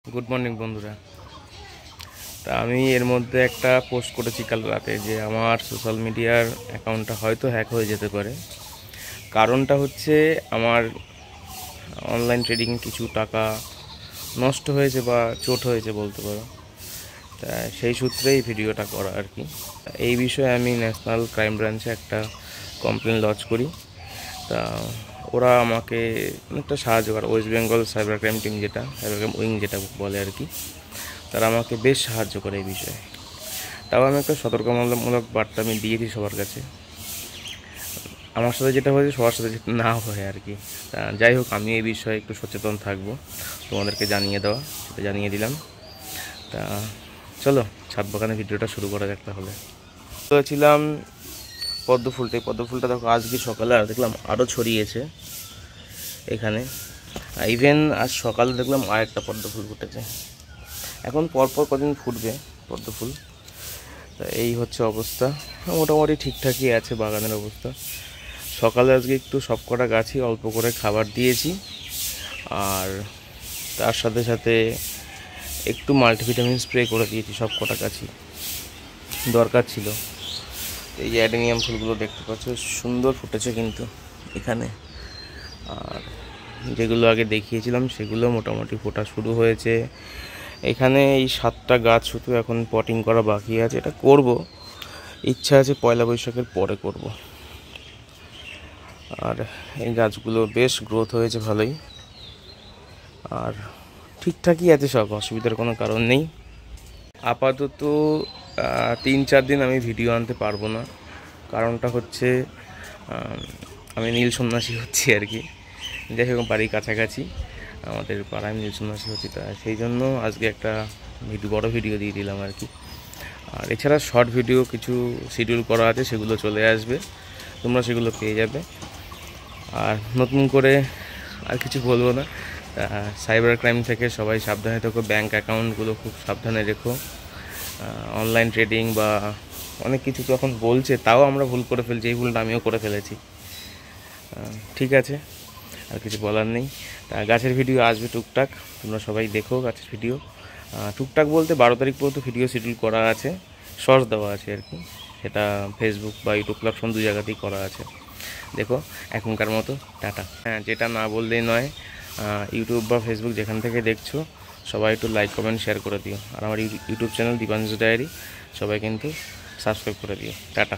Good morning বন্ধুরা। তা আমি এর মধ্যে একটা পোস্ট করেছি কাল রাতে যে আমার সোশ্যাল মিডিয়ার অ্যাকাউন্টটা হয়তো হ্যাক হয়ে যেতে পারে। কারণটা হচ্ছে আমার অনলাইন ট্রেডিং কিছু টাকা নষ্ট হয়েছে বা চোট হয়েছে বলতে পারো। তা সেই সূত্রে এই ভিডিওটা করা আর কি। এই বিষয়ে আমি ন্যাশনাল ক্রাইম ব্রাঞ্চে একটা কমপ্লেন লজ করি। তা ওরা আমাকে অনেকটা সাহায্য করে, West Bengal cyber crime team যেটা সাইবার ক্রাইম উইং যেটা বলে আর কি, তারা আমাকে বেশ সাহায্য করে এই বিষয়ে। তাও আমি একটা সতর্কতামূলক বার্তা আমি দিয়েছি সবার কাছে। আমার সাথে যেটা হয়েছে সবার সাথে যেটা না হয় আর কি। তা যাই হোক, আমি এই বিষয়ে একটু সচেতন থাকবো, তোমাদেরকে জানিয়ে দেওয়া, সেটা জানিয়ে দিলাম। তা চলো ছাদ বাগানের ভিডিওটা শুরু করা যাক তাহলে। ছিলাম পদ্মফুলটা, এই পদ্মফুলটা দেখো আজকে সকালে আর দেখলাম আরও ছড়িয়েছে এখানে। ইভেন আজ সকালে দেখলাম আর একটা পদ্মফুল ফুটেছে। এখন পরপর কদিন ফুটবে পদ্মফুল। তা এই হচ্ছে অবস্থা, মোটামুটি ঠিকঠাকই আছে বাগানের অবস্থা। সকালে আজকে একটু সবকটা গাছই অল্প করে খাবার দিয়েছি, আর তার সাথে সাথে একটু মাল্টিভিটামিন স্প্রে করে দিয়েছি সবকটা গাছই, দরকার ছিল। এই যে অ্যাডেনিয়াম ফুলগুলো দেখতে পাচ্ছ সুন্দর ফুটেছে কিন্তু এখানে, আর যেগুলো আগে দেখিয়েছিলাম সেগুলো মোটামুটি ফোটা শুরু হয়েছে। এখানে এই 7টা গাছ শুধু এখন পটিং করা বাকি আছে, এটা করব, ইচ্ছা আছে পয়লা বৈশাখের পরে করব। আর এই গাছগুলো বেশ গ্রোথ হয়েছে ভালোই, আর ঠিকঠাকই আছে, সব অসুবিধার কোনো কারণ নেই। আপাতত 3-4 দিন আমি ভিডিও আনতে পারবো না। কারণটা হচ্ছে আমি নীল সন্ন্যাসী হচ্ছি আর কি। যাই হোক, বাড়ির কাছাকাছি আমাদের পাড়ায় নীল সন্ন্যাসী হচ্ছি, তা সেই জন্য আজকে একটা বড় ভিডিও দিয়ে দিলাম আর কি। আর এছাড়া শর্ট ভিডিও কিছু শিডিউল করা আছে, সেগুলো চলে আসবে, তোমরা সেগুলো পেয়ে যাবে। আর নতুন করে আর কিছু বলবো না। সাইবার ক্রাইম থেকে সবাই সাবধানে থেকো, ব্যাঙ্ক অ্যাকাউন্টগুলো খুব সাবধানে রেখো। অনলাইন ট্রেডিং বা অনেক কিছু যখন বলছে তাও আমরা ভুল করে ফেলছি, এই ভুলটা আমিও করে ফেলেছি। ঠিক আছে, আর কিছু বলার নেই। তা গাছের ভিডিও আসবে টুকটাক, তোমরা সবাই দেখো গাছের ভিডিও। টুকটাক বলতে 12 তারিখ পর্যন্ত ভিডিও শিডিউল করা আছে, শর্টস দেওয়া আছে আর কি। সেটা ফেসবুক বা ইউটিউব প্ল্যাটফর্ম 2 জায়গাতেই করা আছে। দেখো এখনকার মতো টাটা। হ্যাঁ, যেটা না বললেই নয়, ইউটিউব বা ফেসবুক যেখান থেকে দেখছো সবাই একটু লাইক কমেন্ট শেয়ার করে দিও। আর আমার ইউটিউব চ্যানেল দীপাঞ্জু ডায়েরি সবাই কিন্তু সাবস্ক্রাইব করে দিও। টাটা।